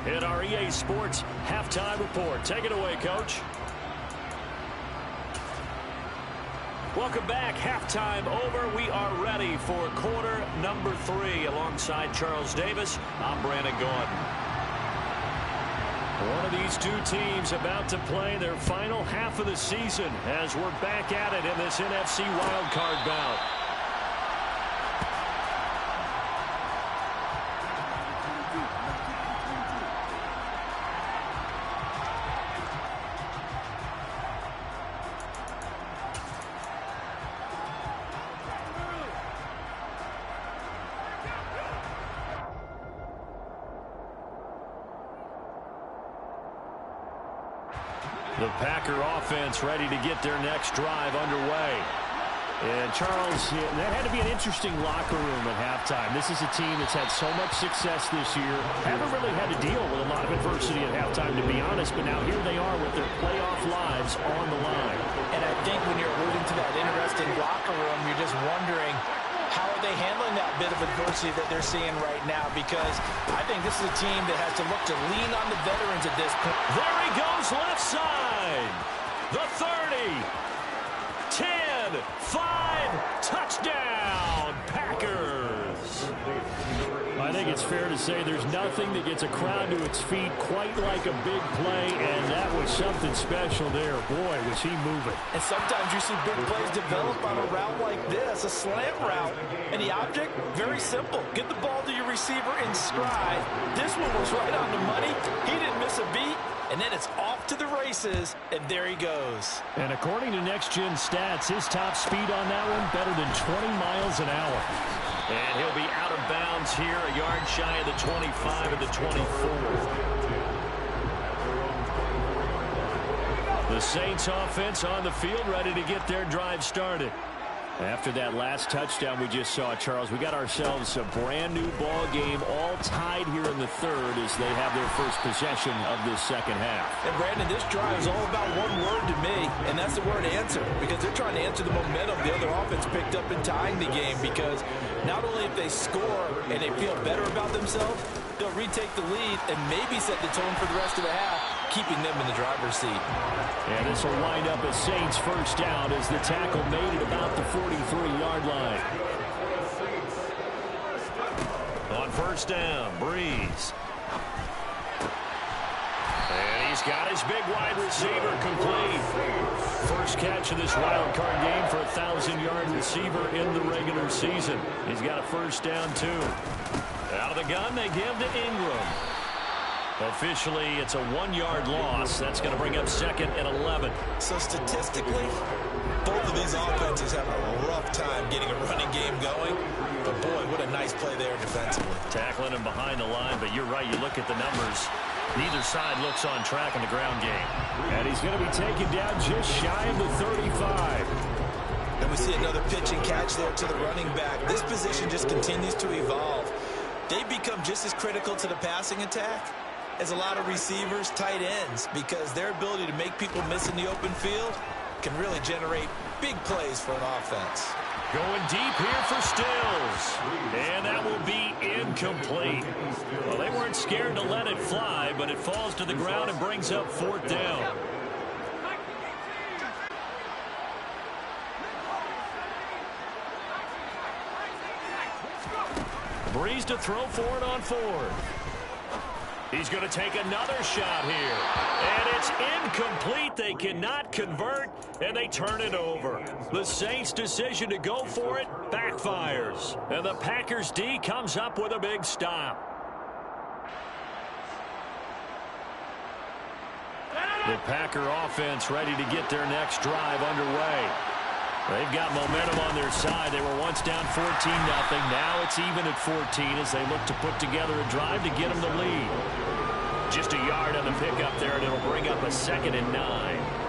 in our EA Sports halftime report. Take it away, Coach. Welcome back. Halftime over. We are ready for quarter number 3. Alongside Charles Davis, I'm Brandon Gordon. One of these two teams about to play their final half of the season as we're back at it in this NFC wildcard bout. The Packer offense ready to get their next drive underway. And Charles, that had to be an interesting locker room at halftime. This is a team that's had so much success this year. Haven't really had to deal with a lot of adversity at halftime, to be honest. But now here they are with their playoff lives on the line. And I think when you're alluding to that interesting locker room, you're just wondering, how are they handling that bit of adversity that they're seeing right now? Because I think this is a team that has to look to lean on the veterans at this point. There he goes, left side. The 30. 10. 5. Touchdown, Packers. I think it's fair to say there's nothing that gets a crowd to its feet quite like a big play, and that was something special there. Boy, was he moving. And sometimes you see big plays develop on a route like this, a slant route. And the object, very simple. Get the ball to your receiver in stride. This one was right on the money. He didn't miss a beat. And then it's off to the races, and there he goes. And according to Next Gen Stats, his top speed on that one, better than 20 miles an hour. And he'll be out of bounds here, a yard shy of the 25 of the 24. The Saints offense on the field, ready to get their drive started. After that last touchdown we just saw, Charles, we got ourselves a brand-new ball game, all tied here in the third as they have their first possession of this second half. And, Brandon, this drive is all about one word to me, and that's the word answer, because they're trying to answer the momentum the other offense picked up in tying the game, because not only if they score and they feel better about themselves, they'll retake the lead and maybe set the tone for the rest of the half, keeping them in the driver's seat. And this will wind up a Saints first down as the tackle made it about the 43-yard line. On first down, Breeze. And he's got his big wide receiver complete. First catch of this wild card game for a 1,000-yard receiver in the regular season. He's got a first down, too. Out of the gun, they give to Ingram. Officially, it's a 1-yard loss. That's going to bring up second and 11. So statistically, both of these offenses have a rough time getting a running game going. But, boy, what a nice play there defensively. Tackling him behind the line, but you're right. You look at the numbers. Neither side looks on track in the ground game. And he's going to be taken down just shy of the 35. And we see another pitch and catch there to the running back. This position just continues to evolve. They become just as critical to the passing attack as a lot of receivers, tight ends, because their ability to make people miss in the open field can really generate big plays for an offense. Going deep here for Stills. And that will be incomplete. Well, they weren't scared to let it fly, but it falls to the ground and brings up fourth down. Breeze to throw for it on fourth. He's going to take another shot here. And it's incomplete. They cannot convert, and they turn it over. The Saints' decision to go for it backfires. And the Packers' D comes up with a big stop. The Packer offense ready to get their next drive underway. They've got momentum on their side. They were once down 14-0. Now it's even at 14 as they look to put together a drive to get them the lead. Just a yard on the pickup there, and it'll bring up a second and 9.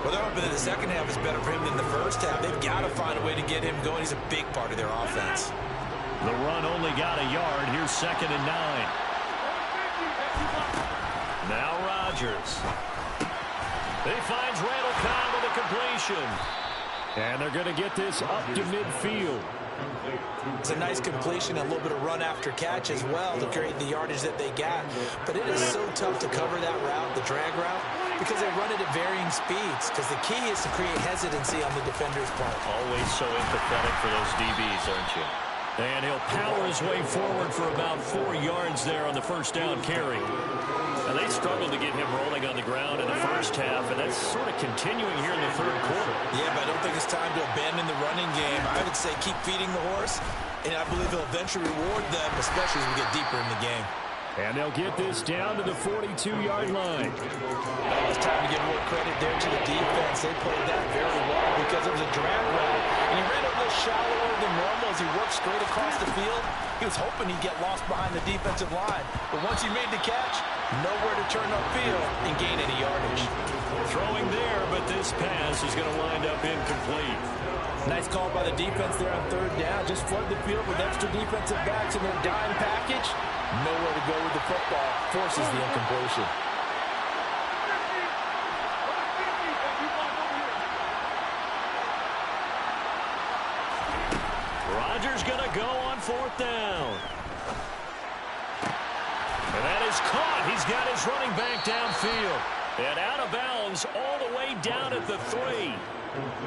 Well, they're hoping that the second half is better for him than the first half. They've got to find a way to get him going. He's a big part of their offense. The run only got a yard. Here's second and 9. Now Rodgers. He finds Randall Cobb with a completion. And they're going to get this up to midfield. It's a nice completion, a little bit of run after catch as well to create the yardage that they got. But it is so tough to cover that route, the drag route, because they run it at varying speeds. Because the key is to create hesitancy on the defender's part. Always so empathetic for those DBs, aren't you? And he'll power his way forward for about 4 yards there on the first down carry. And they struggled to get him rolling on the ground in the first half, and that's sort of continuing here in the third quarter. Yeah, but I don't think it's time to abandon the running game. I would say keep feeding the horse, and I believe he'll eventually reward them, especially as we get deeper in the game. And they'll get this down to the 42-yard line. Oh, it's time to give more credit there to the defense. They played that very well because it was a drag route. And he ran a little shallower than normal as he worked straight across the field. He was hoping he'd get lost behind the defensive line. But once he made the catch, nowhere to turn upfield and gain any yardage. Throwing there, but this pass is going to wind up incomplete. Nice call by the defense there on third down. Just flood the field with extra defensive backs in their dime package. Nowhere to go with the football. Forces the incompletion. Rodgers going to go on fourth down. And that is caught. He's got his running back downfield. And out of bounds all the way down at the 3.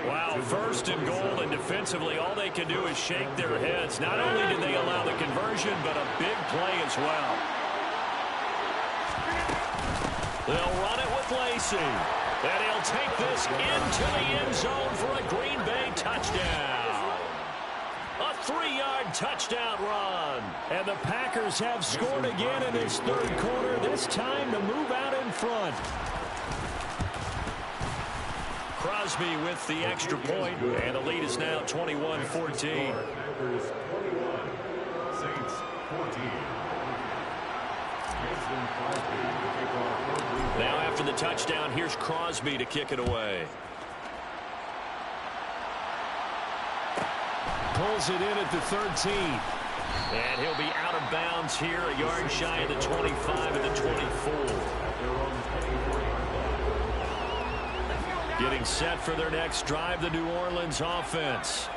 Wow, first and goal, and defensively all they can do is shake their heads. Not only did they allow the conversion, but a big play as well. They'll run it with Lacey. And he'll take this into the end zone for a Green Bay touchdown. A 3-yard touchdown run. And the Packers have scored again in this third quarter, this time to move out in front. Crosby with the extra point, and the lead is now 21-14. Now after the touchdown, here's Crosby to kick it away. Pulls it in at the 13. And he'll be out of bounds here, a yard shy of the 25 and the 24. Getting set for their next drive, the New Orleans offense.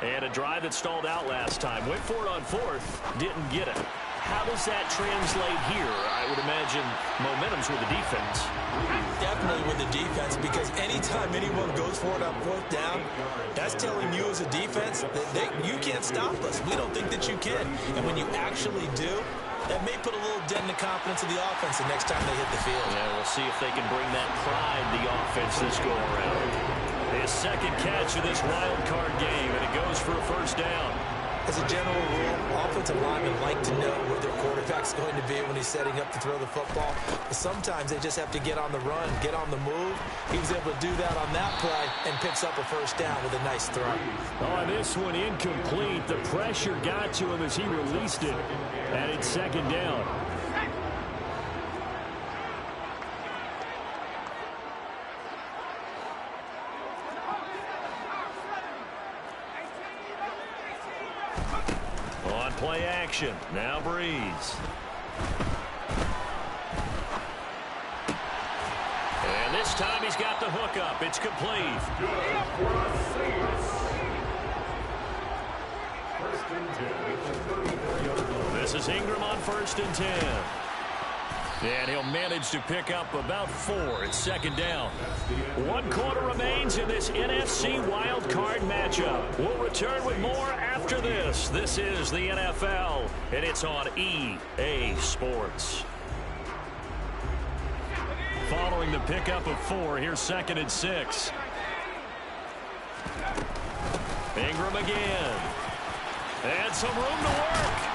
And a drive that stalled out last time. Went for it on fourth, didn't get it. How does that translate here? I would imagine momentum's with the defense. Definitely with the defense, because anytime anyone goes for it on fourth down, that's telling you as a defense that you can't stop us. We don't think that you can. And when you actually do, that may put a little dent in the confidence of the offense the next time they hit the field. Yeah, we'll see if they can bring that pride to the offense this go-around. His second catch of this wild card game, and it goes for a first down. As a general rule, offensive linemen like to know where their quarterback's going to be when he's setting up to throw the football. But sometimes they just have to get on the run, get on the move. He was able to do that on that play and picks up a first down with a nice throw. On this one, incomplete. The pressure got to him as he released it. And it's second down. On play action, now Breeze. And this time he's got the hook up. It's complete. This is Ingram on 1st and 10. And he'll manage to pick up about 4. It's second down. 1 quarter remains in this NFC wildcard matchup. We'll return with more after this. This is the NFL, and it's on EA Sports. Following the pickup of 4, here's 2nd and 6. Ingram again. And some room to work.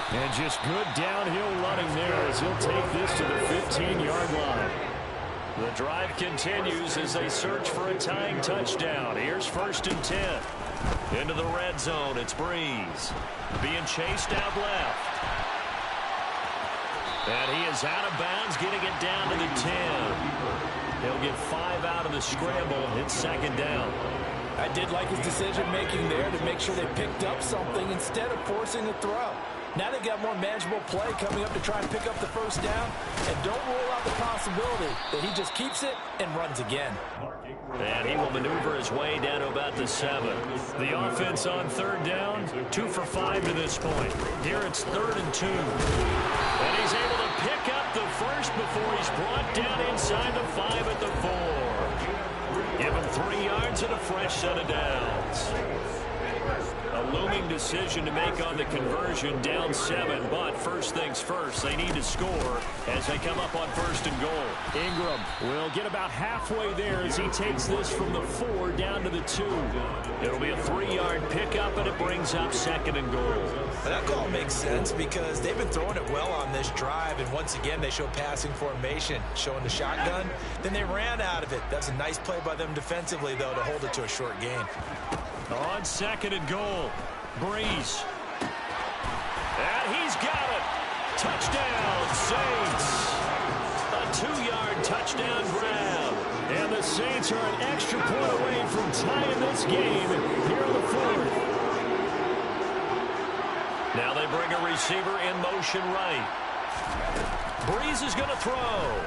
And just good downhill running there as he'll take this to the 15-yard line. The drive continues as they search for a tying touchdown. Here's 1st and 10. Into the red zone, it's Breeze. Being chased out left. And he is out of bounds, getting it down to the 10. He'll get 5 out of the scramble. It's second down. I did like his decision-making there to make sure they picked up something instead of forcing a throw. Now they've got more manageable play coming up to try and pick up the first down. And don't rule out the possibility that he just keeps it and runs again. And he will maneuver his way down to about the 7. The offense on third down, 2 for 5 to this point. Here it's 3rd and 2. And he's able to pick up the first before he's brought down inside the 5 at the 4. Give him 3 yards and a fresh set of downs. A looming decision to make on the conversion, down 7, but first things first, they need to score as they come up on 1st and goal. Ingram will get about halfway there as he takes this from the 4 down to the 2. It'll be a 3-yard pickup, and it brings up 2nd and goal. That call makes sense because they've been throwing it well on this drive, and once again they show passing formation, showing the shotgun. Then they ran out of it. That's a nice play by them defensively, though, to hold it to a short gain. On 2nd and goal, Breeze. And he's got it. Touchdown, Saints. A 2-yard touchdown grab. And the Saints are an extra point away from tying this game here in the 4th. Now they bring a receiver in motion right. Breeze is going to throw.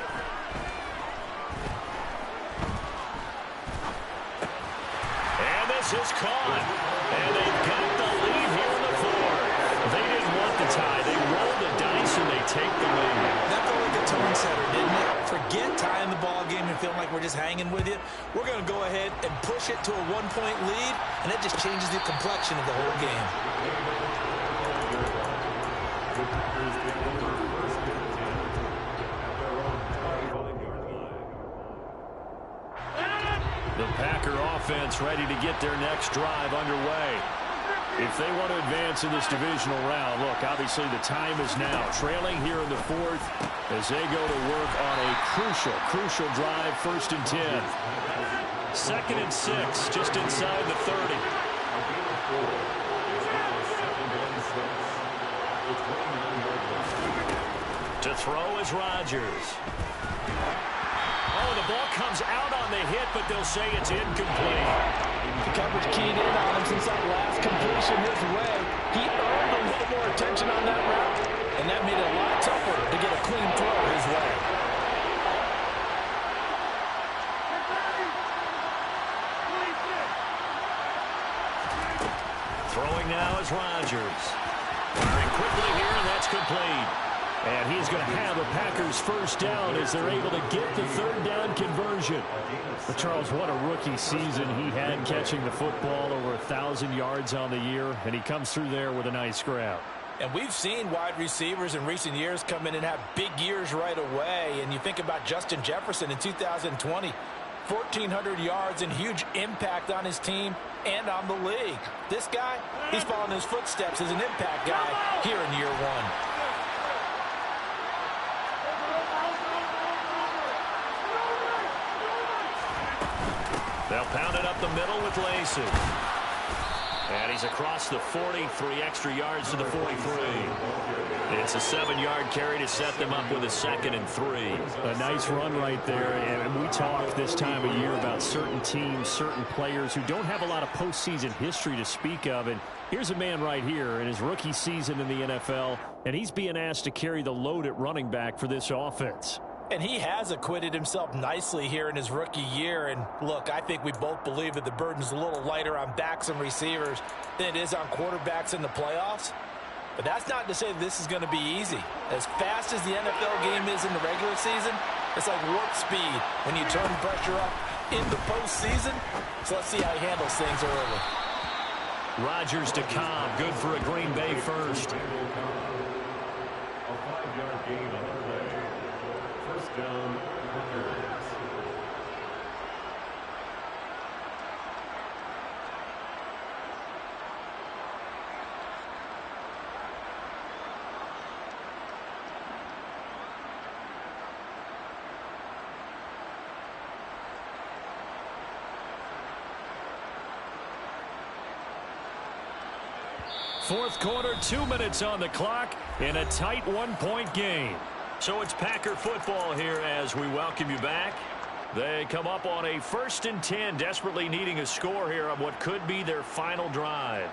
Is caught, and they've got the lead here in the 4th. They didn't want the tie. They rolled the dice, and they take the lead. That felt like a tone setter, didn't it? Forget tying the ball game and feeling like we're just hanging with you. We're going to go ahead and push it to a 1-point lead, and that just changes the complexion of the whole game. The Packer offense ready to get their next drive underway. If they want to advance in this divisional round, look, obviously the time is now. Trailing here in the 4th as they go to work on a crucial drive, 1st and 10. 2nd and 6, just inside the 30. To throw is Rodgers. Oh, the ball comes out on the hit, but they'll say it's incomplete. The coverage keyed in on him since that last completion his way. He earned a little more attention on that route, and that made it a lot tougher to get a clean throw his way. Throwing now is Rodgers. Firing quickly here, and that's complete. And he's going to have a Packers first down as they're able to get the 3rd down conversion. But Charles, what a rookie season he had catching the football, over 1,000 yards on the year, and he comes through there with a nice grab. And we've seen wide receivers in recent years come in and have big years right away. And you think about Justin Jefferson in 2020, 1,400 yards and huge impact on his team and on the league. This guy, he's following his footsteps as an impact guy here in year 1. They'll pound it up the middle with Lacy. And he's across the 40, 3 extra yards to the 43. It's a 7-yard carry to set them up with a 2nd and 3. A nice run right there. And we talk this time of year about certain teams, certain players who don't have a lot of postseason history to speak of. And here's a man right here in his rookie season in the NFL, and he's being asked to carry the load at running back for this offense. And he has acquitted himself nicely here in his rookie year. And look, I think we both believe that the burden's a little lighter on backs and receivers than it is on quarterbacks in the playoffs. But that's not to say this is going to be easy. As fast as the NFL game is in the regular season, it's like warp speed when you turn pressure up in the postseason. So let's see how he handles things early. Rodgers to Cobb, good for a Green Bay first. A 5-yard gain on the play. First down, Packers. Fourth quarter, 2 minutes on the clock in a tight 1-point game. So it's Packer football here as we welcome you back. They come up on a 1st and 10, desperately needing a score here on what could be their final drive.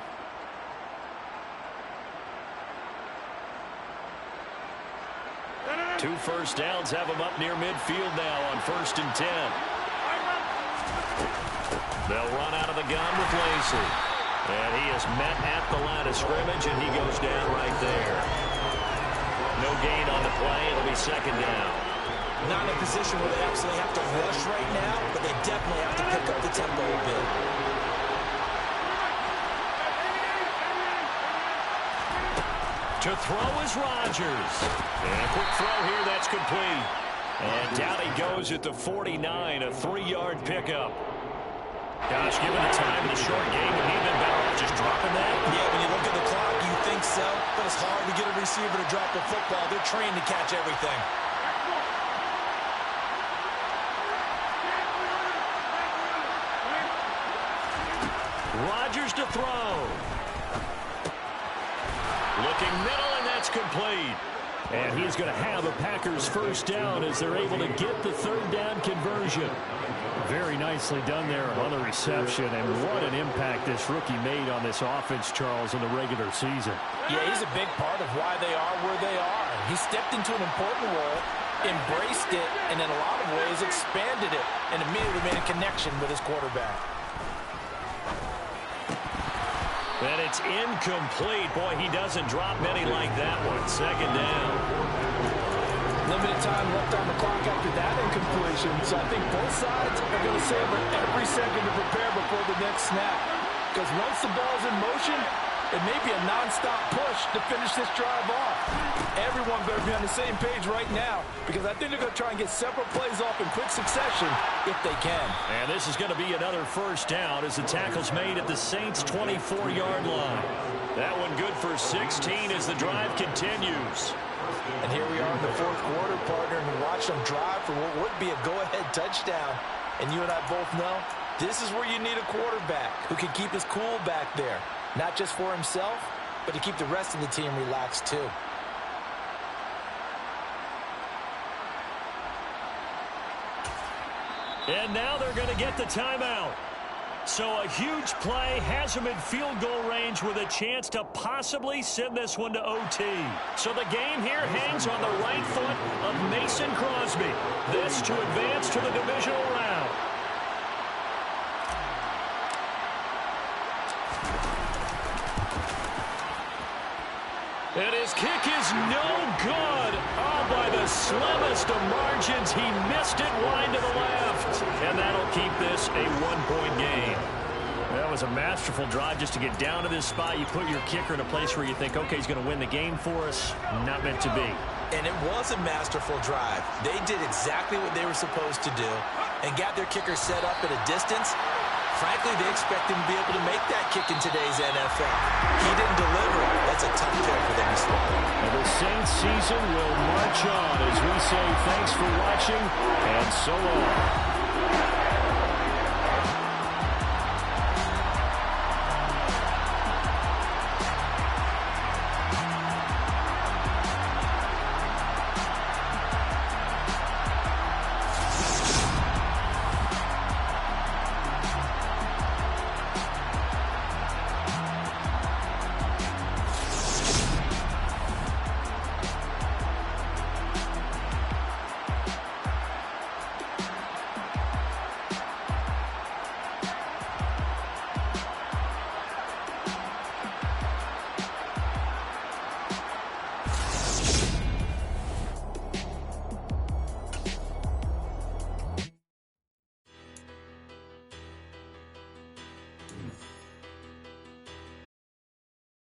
2 first downs have him up near midfield now on 1st and 10. They'll run out of the gun with Lacey. And he is met at the line of scrimmage, and he goes down right there. No gain on the play. It'll be 2nd down. Not in a position where they absolutely have to rush right now, but they definitely have to pick up the tempo a bit. To throw is Rodgers. And a quick throw here, that's complete. And down he goes at the 49, a 3-yard pickup. Gosh, given the time in the short game, would he have been better off just dropping that? Yeah, when you look at the clock, you think so, but it's hard to get a receiver to drop a football. They're trained to catch everything. Rodgers to throw. Looking middle, and that's complete. And he's going to have a Packers 1st down as they're able to get the 3rd down conversion. Very nicely done there on the reception, and what an impact this rookie made on this offense, Charles, in the regular season. Yeah, he's a big part of why they are where they are. He stepped into an important role, embraced it, and in a lot of ways expanded it, and immediately made a connection with his quarterback. And it's incomplete. Boy, he doesn't drop many like that one. 2nd down. Limited time left on the clock after that incompletion, so I think both sides are going to savor every second to prepare before the next snap. Because once the ball's in motion, it may be a nonstop push to finish this drive off. Everyone better be on the same page right now, because I think they're going to try and get several plays off in quick succession if they can. And this is going to be another 1st down as the tackle's made at the Saints' 24-yard line. That one good for 16 as the drive continues. And here we are in the 4th quarter, partner, and watch them drive for what would be a go-ahead touchdown. And you and I both know this is where you need a quarterback who can keep his cool back there. Not just for himself, but to keep the rest of the team relaxed too. And now they're going to get the timeout. So a huge play has him in field goal range with a chance to possibly send this one to OT. So the game here hangs on the right foot of Mason Crosby. This to advance to the divisional round. And his kick is no good. Oh, by the slimmest of margins, he missed it wide to the left. And that'll keep this a 1-point game. That was a masterful drive just to get down to this spot. You put your kicker in a place where you think, okay, he's going to win the game for us. Not meant to be. And it was a masterful drive. They did exactly what they were supposed to do and got their kicker set up at a distance. Frankly, they expect him to be able to make that kick in today's NFL. He didn't deliver. That's a tough pill for them to swallow. And the Saints season will march on as we say thanks for watching and so long.